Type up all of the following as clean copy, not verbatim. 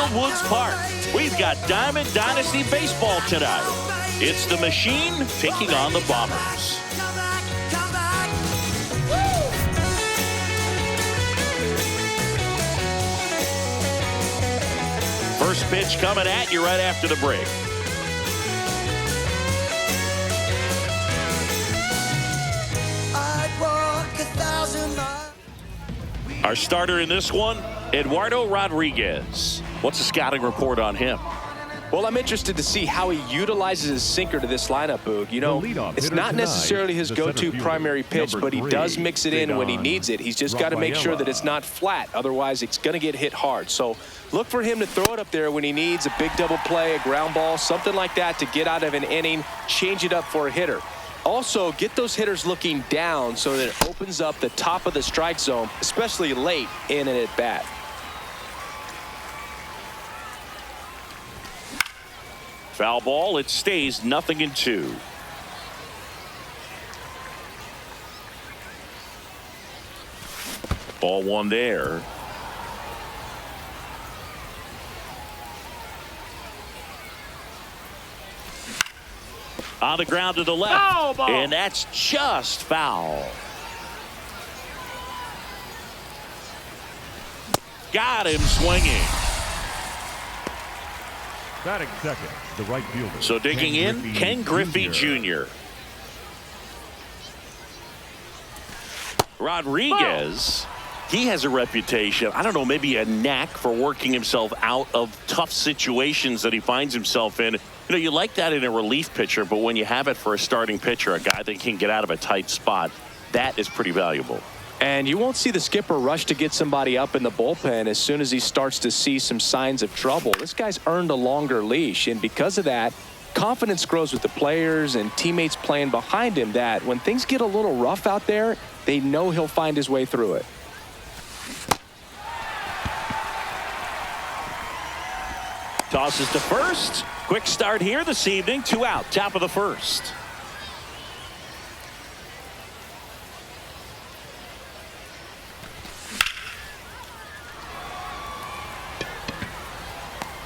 Garfield Woods Park. We've got Diamond Dynasty Baseball tonight. It's the Machine taking on the Bombers. First pitch coming at you right after the break. Our starter in this one, Eduardo Rodriguez. What's the scouting report on him? Well, I'm interested to see how he utilizes his sinker to this lineup, Boog. You know, it's not necessarily his go-to primary pitch, but he does mix it in when he needs it. He's just got to make sure that it's not flat. Otherwise, it's going to get hit hard. So look for him to throw it up there when he needs a big double play, a ground ball, something like that to get out of an inning, change it up for a hitter. Also, get those hitters looking down so that it opens up the top of the strike zone, especially late in an at-bat. Foul ball. It stays 0-2. Ball one there. On the ground to the left. And that's just foul. Got him swinging. Batting second, the right fielder. So digging in, Ken Griffey Jr. Rodriguez, he has a reputation, I don't know, maybe a knack for working himself out of tough situations that he finds himself in. You know, you like that in a relief pitcher, but when you have it for a starting pitcher, a guy that can get out of a tight spot, that is pretty valuable. And you won't see the skipper rush to get somebody up in the bullpen as soon as he starts to see some signs of trouble. This guy's earned a longer leash, and because of that, confidence grows with the players and teammates playing behind him that when things get a little rough out there, they know he'll find his way through it. Tosses to first. Quick start here this evening. 2 out, top of the first.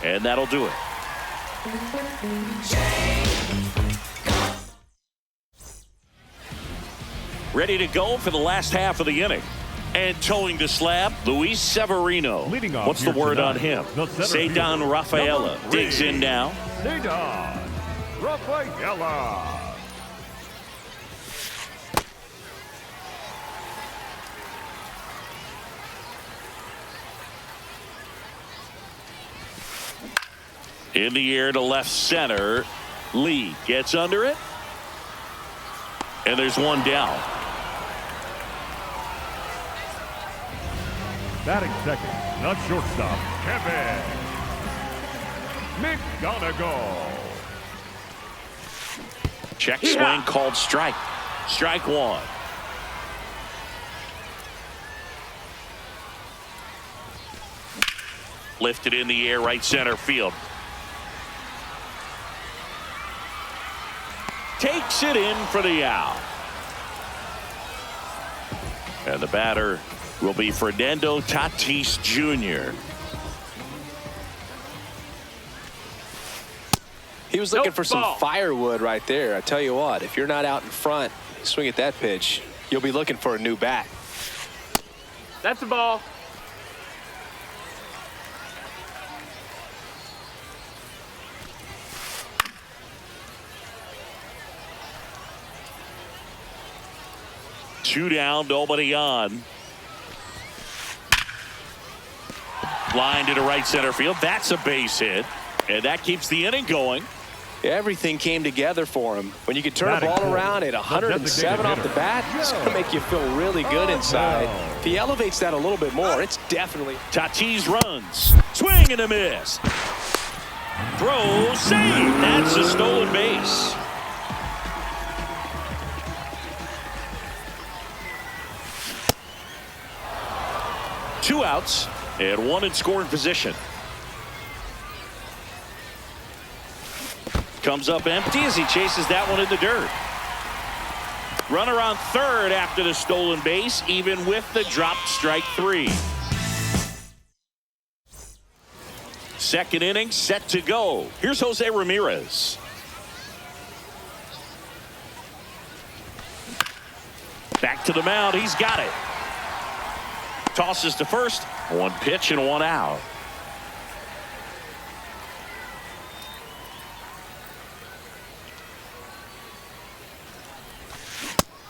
And that'll do it. Ready to go for the last half of the inning. And towing the slab, Luis Severino. What's the word on him? Cedar Rafaela digs in now. Cedar Rafaela. In the air to left center. Lee gets under it. And there's one down. Batting second, not shortstop, Kevin McGonigal. Check swing called strike. Strike one. Lifted in the air, right center field. Takes it in for the out. And the batter will be Fernando Tatis Jr. He was looking for some firewood right there. I tell you what, if you're not out in front, swing at that pitch, you'll be looking for a new bat. That's a ball. Two down, nobody on. Line to the right center field. That's a base hit. And that keeps the inning going. Everything came together for him. When you can turn a ball around at 107 off the bat, it's going to make you feel really good inside. If he elevates that a little bit more, it's definitely. Tatis runs. Swing and a miss. Throw, save. That's a stolen base. Two outs and one in scoring position. Comes up empty as he chases that one in the dirt. Runner on third after the stolen base, even with the dropped strike three. Second inning set to go. Here's Jose Ramirez. Back to the mound. He's got it. Tosses to first. One pitch and one out.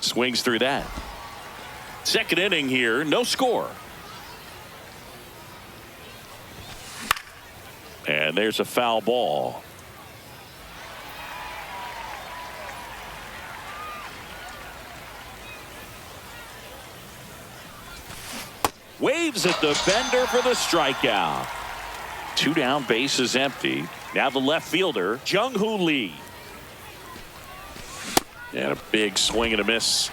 Swings through that. Second inning here, no score. And there's a foul ball. Waves at the bender for the strikeout. Two down, bases empty. Now the left fielder, Jung-Hoo Lee. And a big swing and a miss.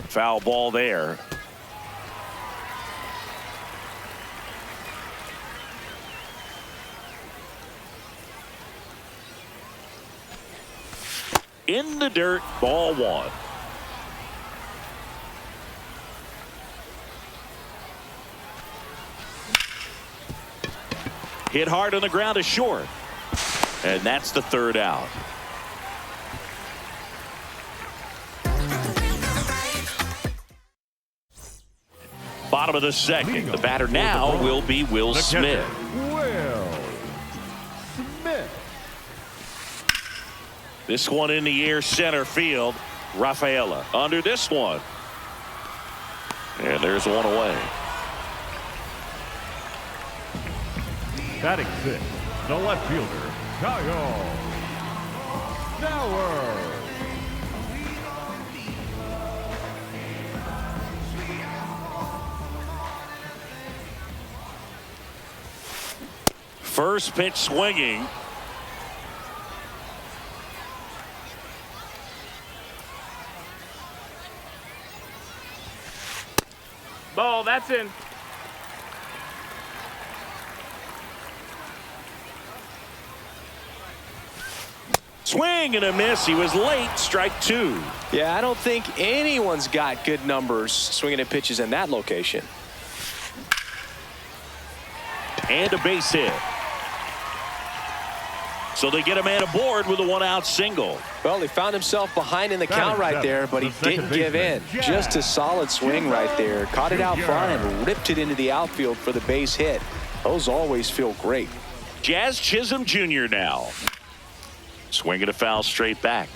Foul ball there. In the dirt, ball one. Hit hard on the ground is short. And that's the third out. Bottom of the second. The batter now will be Will Smith. Will Smith. This one in the air, center field. Rafaela under this one. And there's one away. Batting sixth, the left fielder, Kyle Sauer. First pitch swinging. Ball, that's in. Swing and a miss. He was late. Strike two. Yeah, I don't think anyone's got good numbers swinging at pitches in that location. And a base hit. So they get a man aboard with a one-out single. Well, he found himself behind in the count right there, but he didn't give in. Just a solid swing right there. Caught it out front and ripped it into the outfield for the base hit. Those always feel great. Jazz Chisholm Jr. now. Swinging a foul straight back.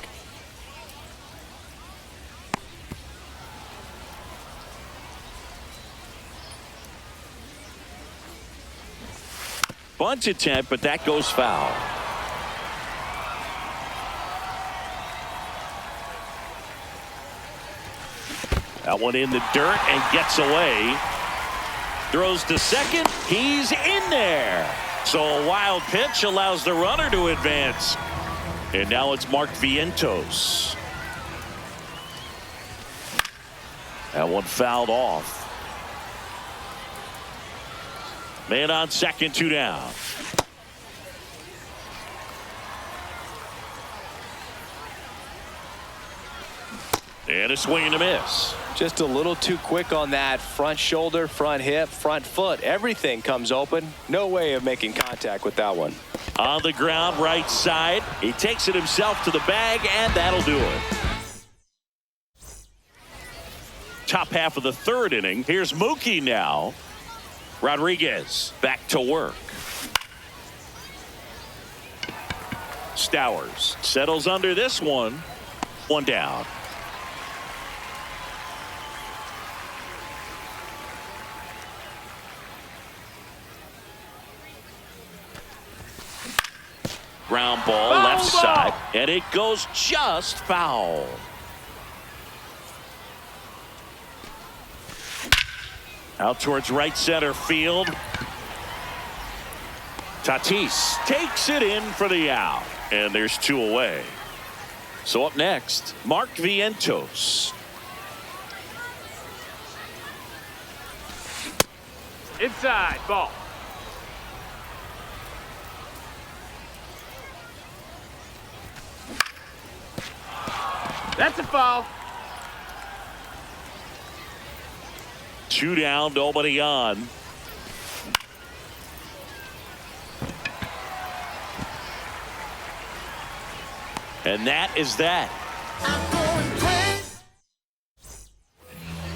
Bunt attempt, but that goes foul. That one in the dirt and gets away. Throws to second. He's in there. So a wild pitch allows the runner to advance. And now it's Mark Vientos. That one fouled off. Man on second, two down. And a swing and a miss. Just a little too quick on that front shoulder, front hip, front foot. Everything comes open. No way of making contact with that one. On the ground, right side. He takes it himself to the bag, and that'll do it. Top half of the third inning. Here's Mookie now. Rodriguez back to work. Stowers settles under this one. One down. Ground ball, left side, and it goes just foul. Out towards right center field. Tatis takes it in for the out, and there's two away. So up next, Mark Vientos. Inside, ball. That's a foul. 2 down, nobody on. And that is that.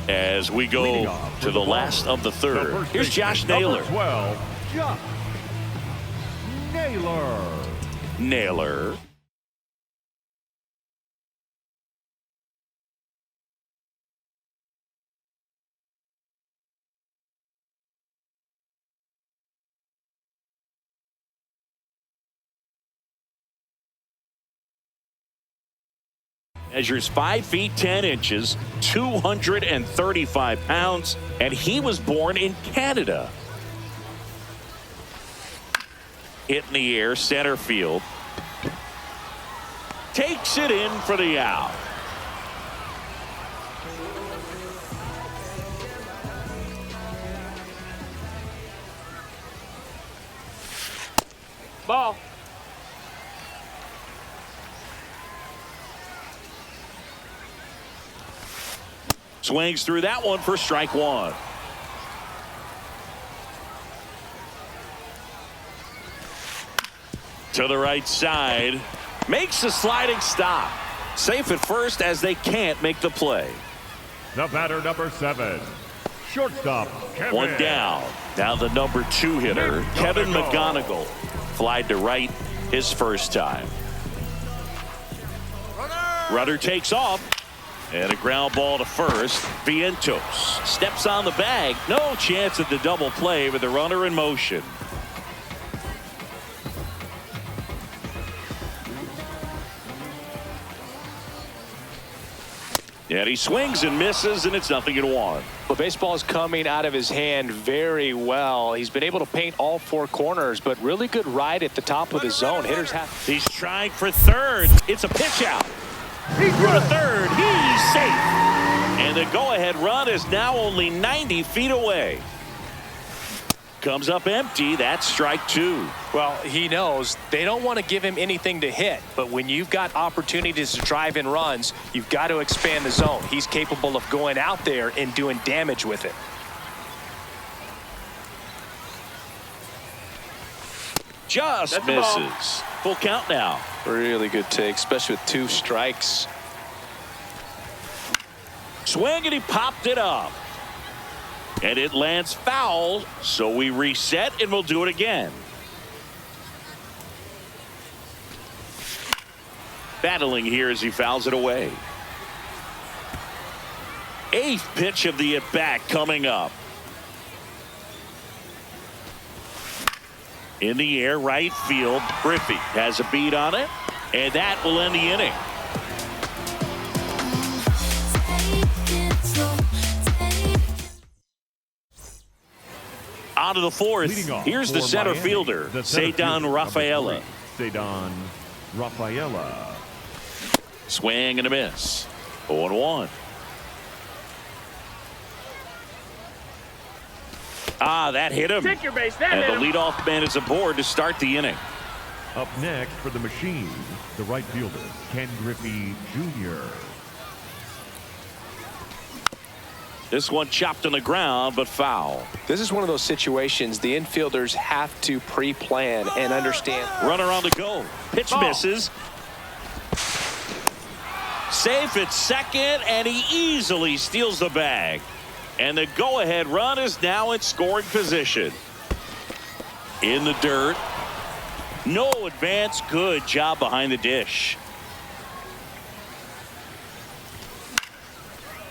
As we go to the last of the third. Here's Josh Naylor. 12, Josh Naylor. Naylor. Measures 5 feet 10 inches, 235 pounds, and he was born in Canada. Hit in the air, center field. Takes it in for the out. Ball. Swings through that one for strike one. To the right side. Makes the sliding stop. Safe at first as they can't make the play. The batter, number 7, shortstop, Kevin. One down. Now the number 2 hitter, Kevin McGonigal. Flied to right his first time. Runner takes off. And a ground ball to first. Vientos steps on the bag. No chance at the double play with the runner in motion. And he swings and misses, and it's 0-1. The baseball is coming out of his hand very well. He's been able to paint all 4 corners, but really good ride at the top of the zone. Hitters have. He's trying for third. It's a pitch out. For the third, he's safe. And the go-ahead run is now only 90 feet away. Comes up empty. That's strike 2. Well, he knows they don't want to give him anything to hit, but when you've got opportunities to drive in runs, you've got to expand the zone. He's capable of going out there and doing damage with it. Just That's misses. Full count now. Really good take, especially with 2 strikes. Swing, and he popped it up. And it lands foul, so we reset, and we'll do it again. Battling here as he fouls it away. 8th pitch of the at-bat coming up. In the air, right field. Griffey has a beat on it, and that will end the inning. On to the 4th. Here's the center Miami, fielder, Ceddanne Rafaela. Ceddanne Rafaela. Swing and a miss. 0-1. Ah, that hit him. Take your base. That And hit the him. leadoff man is aboard to start the inning. Up next for the machine, the right fielder, Ken Griffey Jr. This one chopped on the ground, but foul. This is one of those situations the infielders have to pre-plan and understand. Runner on the go. Pitch misses. Safe at second, and he easily steals the bag. And the go-ahead run is now in scoring position. In the dirt. No advance. Good job behind the dish.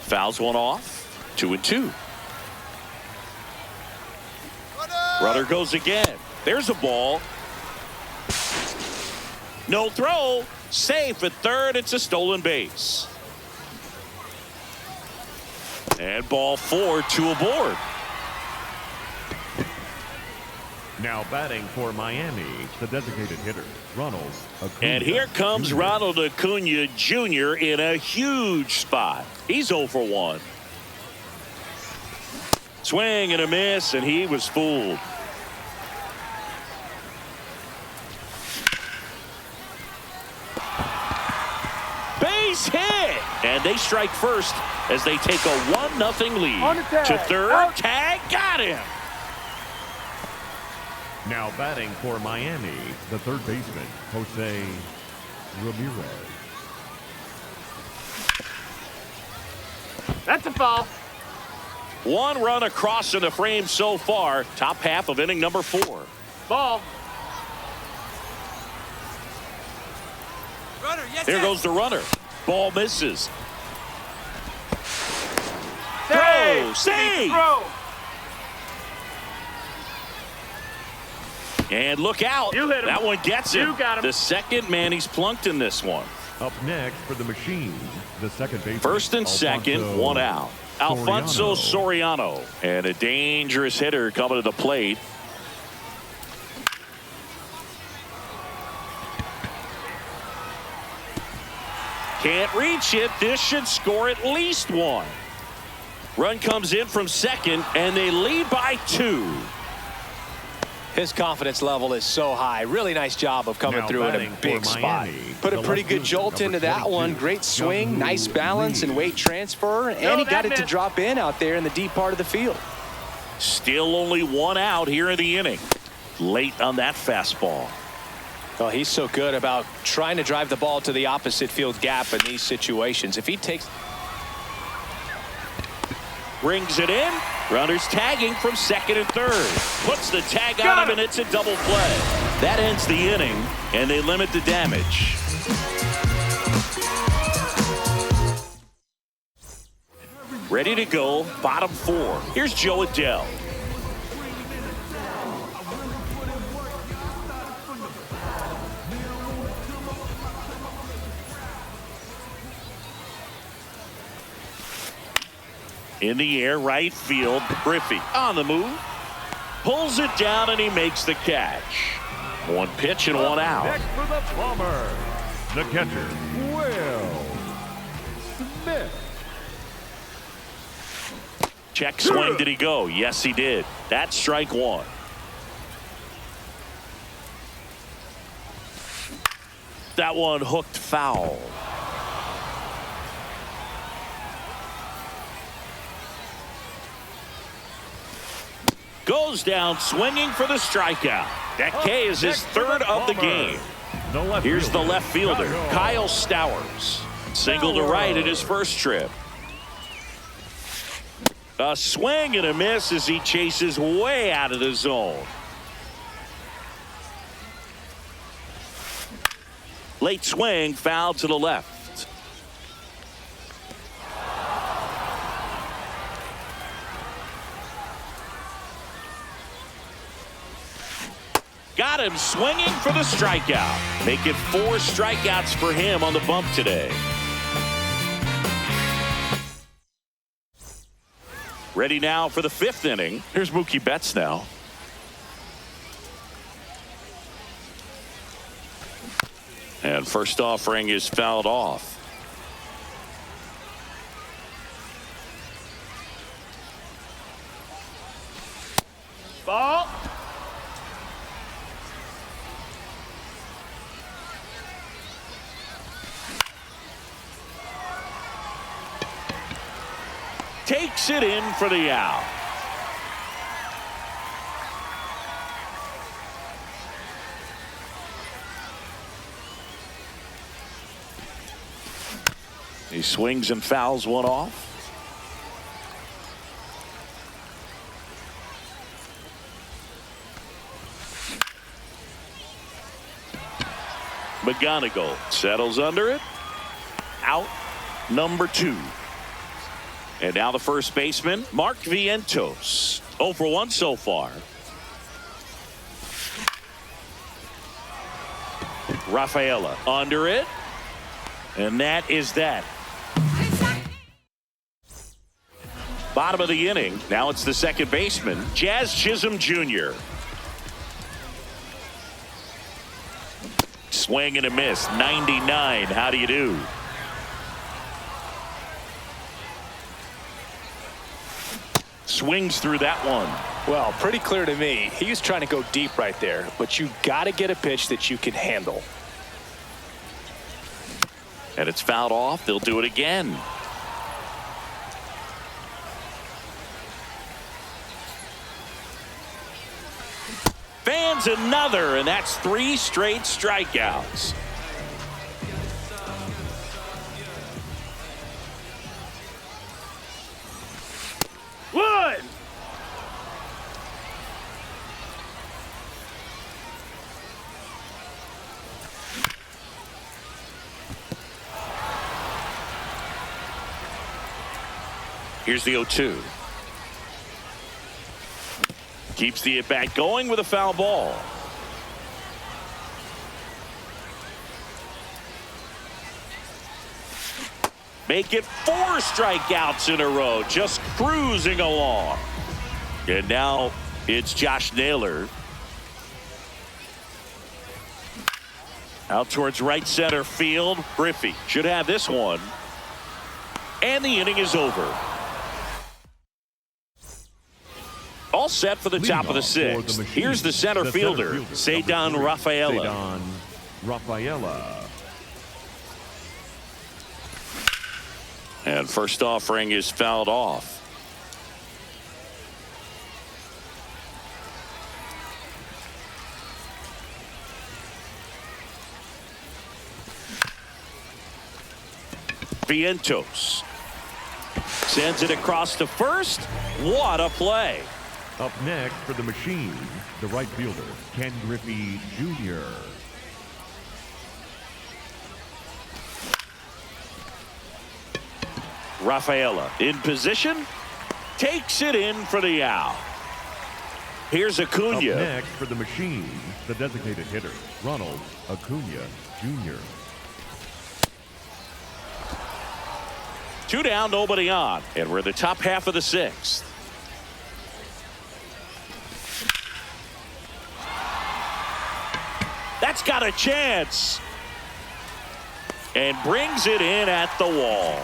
Fouls one off. 2-2. Runner goes again. There's a ball. No throw. Safe at third. It's a stolen base. And ball 4, 2 aboard. Now batting for Miami, the designated hitter, Ronald Acuna. And here comes Jr. Ronald Acuna Jr. in a huge spot. He's 0 for 1. Swing and a miss, and he was fooled. Base hit. And they strike first as they take a 1-0 lead. On the tag. To third. Out. Tag. Got him. Now batting for Miami, the third baseman, Jose Ramirez. That's a foul. 1 run across in the frame so far. Top half of inning number 4. Ball. Runner, yes, There yes. goes the runner. Ball misses. Save. Save. Throw. And look out. You hit him. That one gets him. You got him. The second man he's plunked in this one. Up next for the Machine, the second baseman. First and second, 1 out. Alfonso Soriano. And a dangerous hitter coming to the plate. Can't reach it. This should score at least 1. Run comes in from second, and they lead by 2. His confidence level is so high. Really nice job of coming Now through in a batting for big spot. Miami, Put a the pretty left good fielder, jolt number into that 22, one. Great swing, Young nice balance and weight transfer, and he got it to missed. drop in out there in the deep part of the field. Still only 1 out here in the inning. Late on that fastball. Well, he's so good about trying to drive the ball to the opposite field gap in these situations. If he takes... Rings it in. Runners tagging from second and third. Puts the tag on him, and it's a double play. That ends the inning, and they limit the damage. Ready to go, bottom 4. Here's Joe Adele. In the air, right field. Griffey on the move. Pulls it down, and he makes the catch. 1 pitch and 1 out. Next for the Bombers, the catcher, Will Smith. Check swing. Did he go? Yes, he did. That's strike 1. That one hooked foul. Goes down swinging for the strikeout. That K is his third of the game. Here's the left fielder, Kyle Stowers. Single to right at his first trip. A swing and a miss as he chases way out of the zone. Late swing, foul to the left. Got him swinging for the strikeout. Make it 4 strikeouts for him on the bump today. Ready now for the 5th inning. Here's Mookie Betts now. And first offering is fouled off. Ball. Takes it in for the out. He swings and fouls one off. McGonigal settles under it. Out number 2. And now the first baseman, Mark Vientos. 0 for 1 so far. Rafaela under it. And that is that. Bottom of the inning. Now it's the second baseman, Jazz Chisholm Jr. Swing and a miss. 99. How do you do? Swings through that one. Well, pretty clear to me. He was trying to go deep right there, but you got to get a pitch that you can handle. And it's fouled off. They'll do it again. Fans another, and that's 3 straight strikeouts. Wood. Here's the 0-2. Keeps the at-bat going with a foul ball. Make it 4 strikeouts in a row, just cruising along. And now it's Josh Naylor. Out towards right center field. Griffey should have this one. And the inning is over. All set for the top of the 6th. Here's the center fielder, Ceddanne Rafaela. And first offering is fouled off. Vientos sends it across to first. What a play. Up next for the Machine, the right fielder, Ken Griffey Jr. Rafaela in position, takes it in for the out. Here's Acuna. Up next for the Machine, the designated hitter, Ronald Acuna Jr. 2 down, nobody on, and we're in the top half of the 6th. That's got a chance. And brings it in at the wall.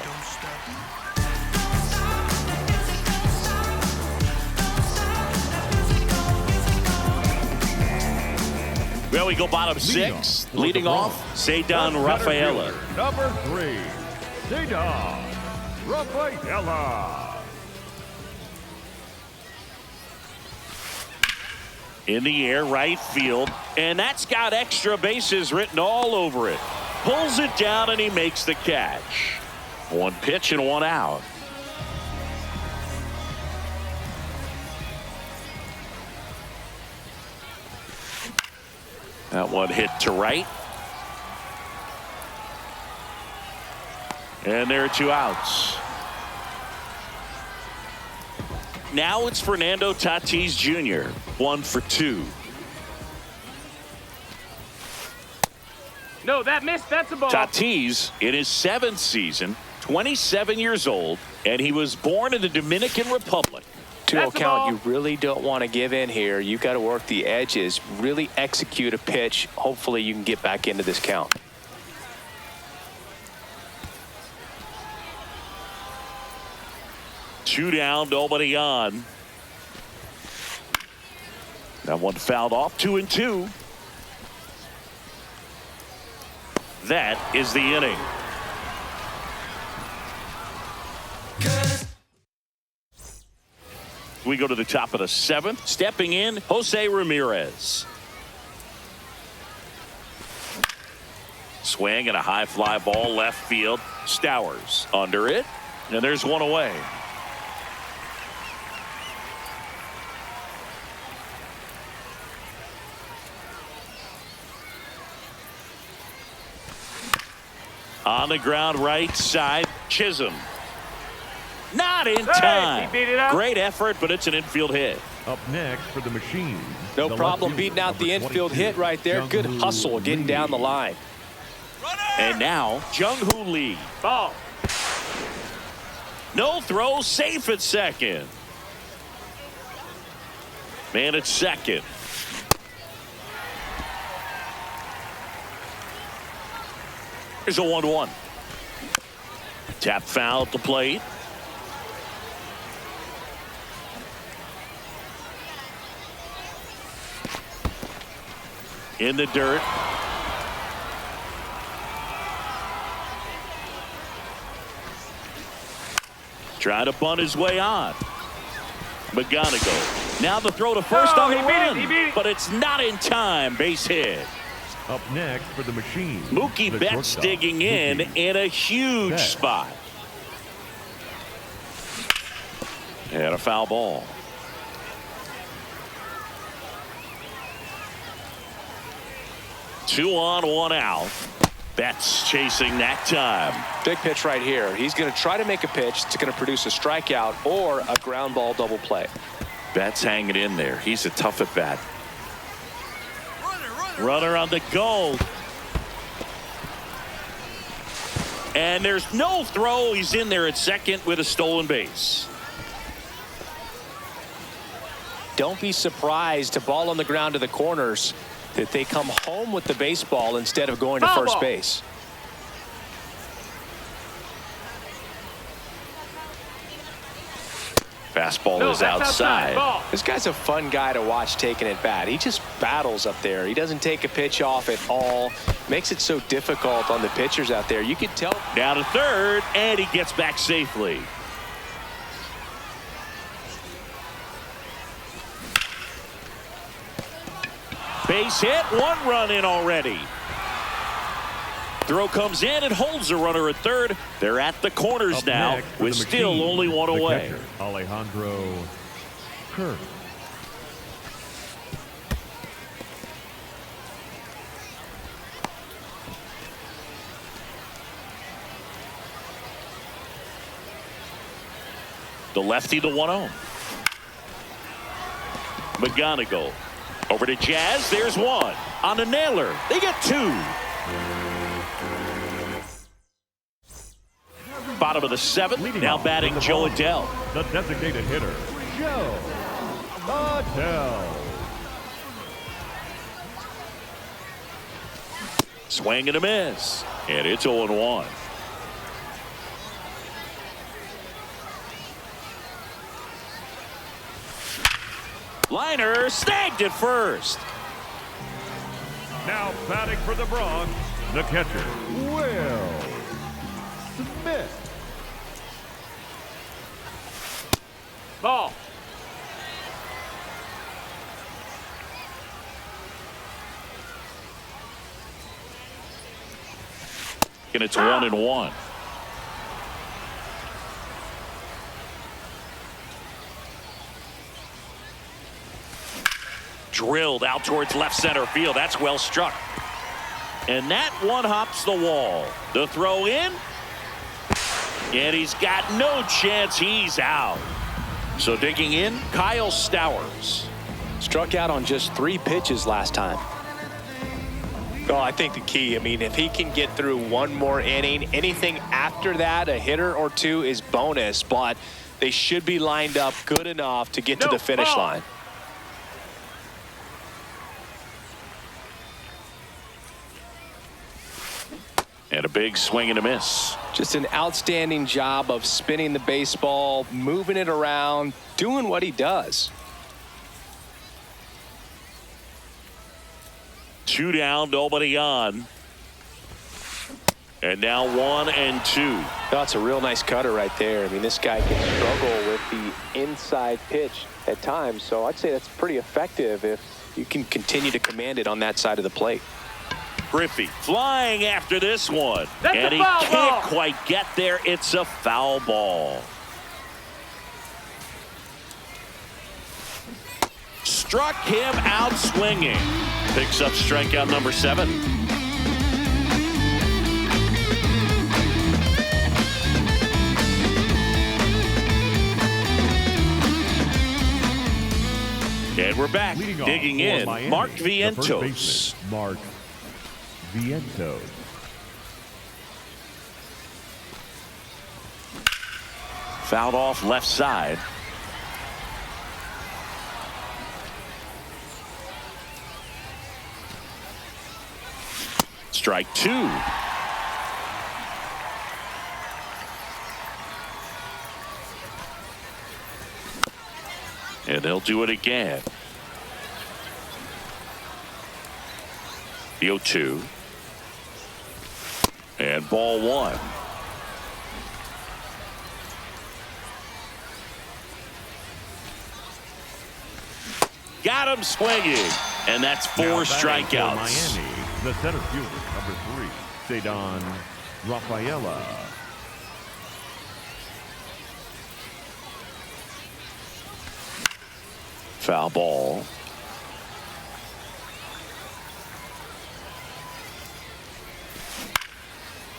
Well, we go bottom 6. Leading off, Ceddanne Rafaela. Number 3, Ceddanne Rafaela. In the air, right field, and that's got extra bases written all over it. Pulls it down, and he makes the catch. 1 pitch and 1 out. That one hit to right. And there are 2 outs. Now it's Fernando Tatis Jr. 1 for 2. No, that missed. That's a ball. Tatis in his 7th season, 27 years old, and he was born in the Dominican Republic. 2-0 count. You really don't want to give in here. You've got to work the edges, really execute a pitch. Hopefully you can get back into this count. Two down, nobody on. That one fouled off. 2-2. That is the inning. We go to the top of the 7th. Stepping in, Jose Ramirez. Swing and a high fly ball left field. Stowers under it. And there's one away. On the ground right side, Chisholm. Not in time. He beat it up. Great effort, but it's an infield hit. Up next for the Machine. No the problem left beating out the fielder, infield number hit 22, right there. Good Jung-Hoo hustle getting down the Lee. line. And now, Jung-Hoo Lee. Ball. No throw, safe at second. Man at second. Here's a 1-1. Tap foul at the plate. In the dirt. Trying to bunt his way on. McGonigal. Now the throw to first on the run. But it's not in time. Base hit. Up next for the machine. Mookie the Betts shortstop, digging in a huge Betts. spot. And a foul ball. Two on, one out. Betts chasing that time. Big pitch right here. He's going to try to make a pitch that's going to produce a strikeout or a ground ball double play. Betts hanging in there. He's a tough at bat. Runner on the goal. And there's no throw. He's in there at second with a stolen base. Don't be surprised, to ball on the ground to the corners, that they come home with the baseball instead of going to first base. Fastball is outside. This guy's a fun guy to watch taking at bat. He just battles up there. He doesn't take a pitch off at all. Makes it so difficult on the pitchers out there. You can tell. Down to third, and he gets back safely. Base hit, one run in already. Throw comes in and holds the runner at third. They're at the corners Up now next with the still machine, only one the away. catcher, Alejandro Kirk. The lefty, the 1-0. McGonigal over to Jazz. There's one on a nailer. They get two. Bottom of the seventh. Leading Now off batting with the Joe ball, Adele. The designated hitter, Joe Adele. Swing and a miss. And it's 0-1. Liner snagged at first. Now batting for the Bronx, the catcher, Will Smith. Ball. And it's 1-1. Drilled out towards left center field. That's well struck. And that one hops the wall. The throw in. And he's got no chance. He's out. So digging in, Kyle Stowers. Struck out on just 3 pitches last time. Well, I think the key, I mean, if he can get through one more inning, anything after that, a hitter or two, is bonus. But they should be lined up good enough to get to the finish line. And a big swing and a miss. Just an outstanding job of spinning the baseball, moving it around, doing what he does. 2 down, nobody on. And now 1-2. That's a real nice cutter right there. I mean, this guy can struggle with the inside pitch at times, so I'd say that's pretty effective if you can continue to command it on that side of the plate. Griffey flying after this one. That's and a he foul can't ball. quite get there. It's a foul ball. Struck him out swinging. Picks up strikeout number 7. And we're back. Leading off Digging for in, Miami, Mark the first Vientos. baseman, Mark Vientos. Fouled off left side. Strike 2. And they'll do it again. The 0-2. And ball 1. Got him swinging. And that's 4 strikeouts. Miami, the center fielder, number 3, Cedon Rafaela. Foul ball.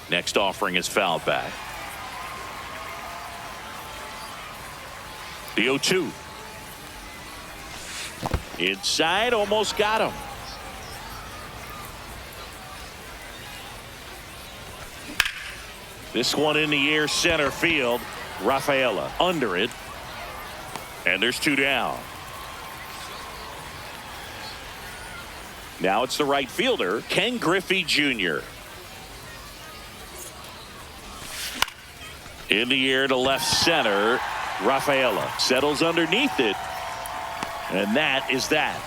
Next offering is fouled back. The 0-2. Inside, almost got him. This one in the air, center field. Rafaela under it. And there's 2 down. Now it's the right fielder, Ken Griffey Jr. In the air to left center. Rafaela settles underneath it. And that is that.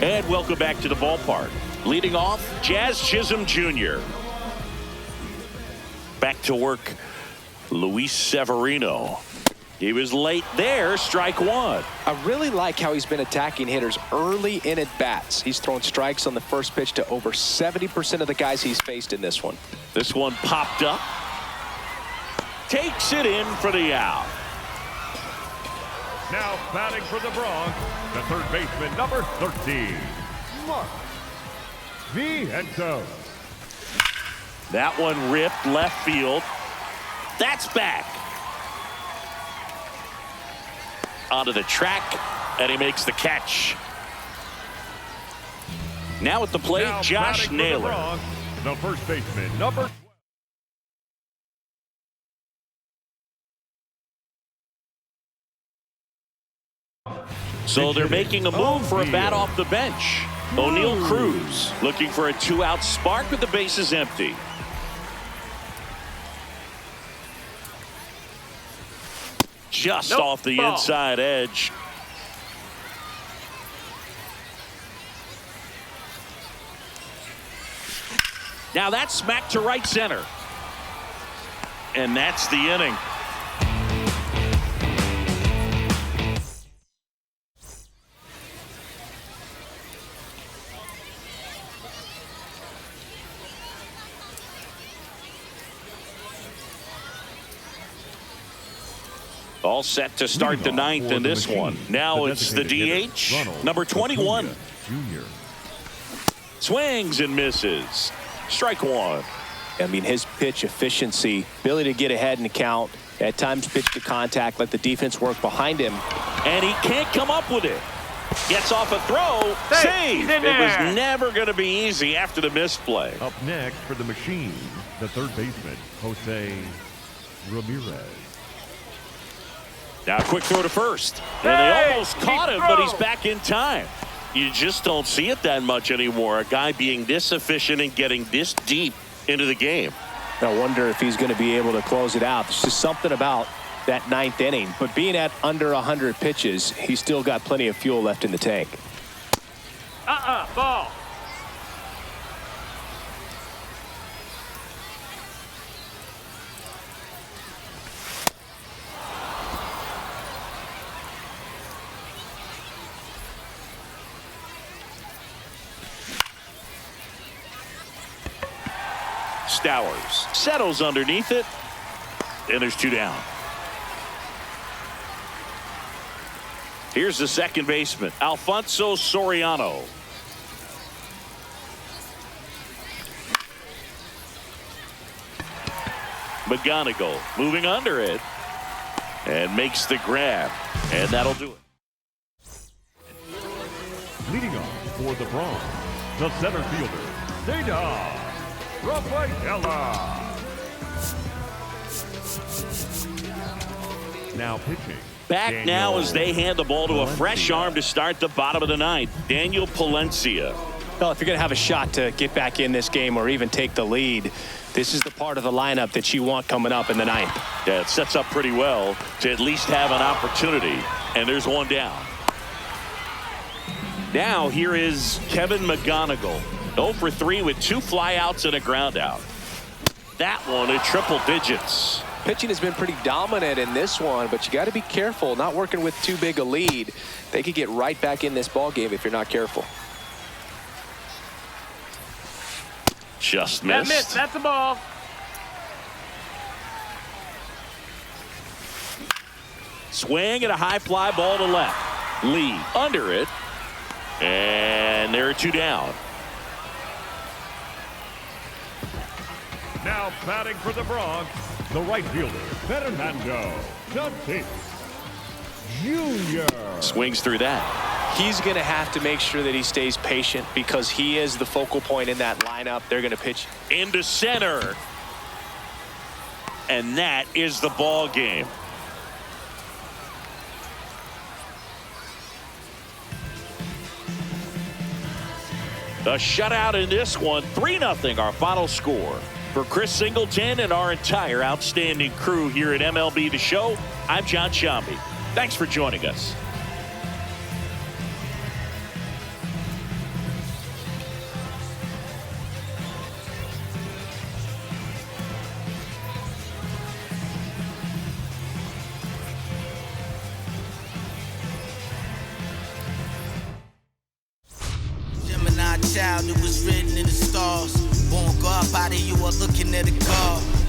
And welcome back to the ballpark. Leading off, Jazz Chisholm Jr. Back to work, Luis Severino. He was late there, strike 1. I really like how he's been attacking hitters early in at bats. He's thrown strikes on the first pitch to over 70% of the guys he's faced in this one. This one popped up. Takes it in for the out. Now batting for the Bronx, the third baseman, number 13, Mark Vientos. That one ripped left field. That's back. Onto the track, and he makes the catch. Now at the plate, Now Josh Naylor. Bronx, the first baseman, number 12. So they're making a move for a bat off the bench. O'Neal Cruz looking for a 2-out spark with the bases empty. Just off the inside edge. Now that's smacked to right center. And that's the inning. All set to start the 9th in this one. Now it's the DH, number 21. Junior. Swings and misses. Strike 1. I mean, his pitch efficiency, ability to get ahead in the count, at times pitch to contact, let the defense work behind him. And he can't come up with it. Gets off a throw. Save. It was never going to be easy after the misplay. Up next for the machine, the third baseman, Jose Ramirez. Now a quick throw to first. And they almost caught him, but he's back in time. You just don't see it that much anymore. A guy being this efficient and getting this deep into the game. I wonder if he's going to be able to close it out. There's just something about that 9th inning. But being at under 100 pitches, he's still got plenty of fuel left in the tank. Ball. Stowers settles underneath it, and there's 2 down. Here's the second baseman, Alfonso Soriano. McGonigal moving under it and makes the grab, and that'll do it. Leading off for the Bronx, the center fielder, Cedon Rafaela. Now pitching. Back now as they hand the ball to a fresh arm to start the bottom of the 9th, Daniel Palencia. Well, if you're going to have a shot to get back in this game or even take the lead, this is the part of the lineup that you want coming up in the 9th. Yeah, it sets up pretty well to at least have an opportunity. And there's 1 down. Now here is Kevin McGonigal. 0 for 3 with 2 flyouts and a ground out. That one in triple digits. Pitching has been pretty dominant in this one, but you got to be careful, not working with too big a lead. They could get right back in this ball game if you're not careful. Just That missed. missed. That's a ball. Swing and a high fly ball to left. Lee under it. And there are 2 down. Now batting for the Bronx, the right fielder, Fernando Tatis Jr. Swings through that. He's going to have to make sure that he stays patient because he is the focal point in that lineup. They're going to pitch Into center. And that is the ball game. The shutout in this one, 3-0 our final score. For Chris Singleton and our entire outstanding crew here at MLB The Show, I'm John Sciambi. Thanks for joining us. Child, it was written in the stars. Won't go up out of you are looking at a car.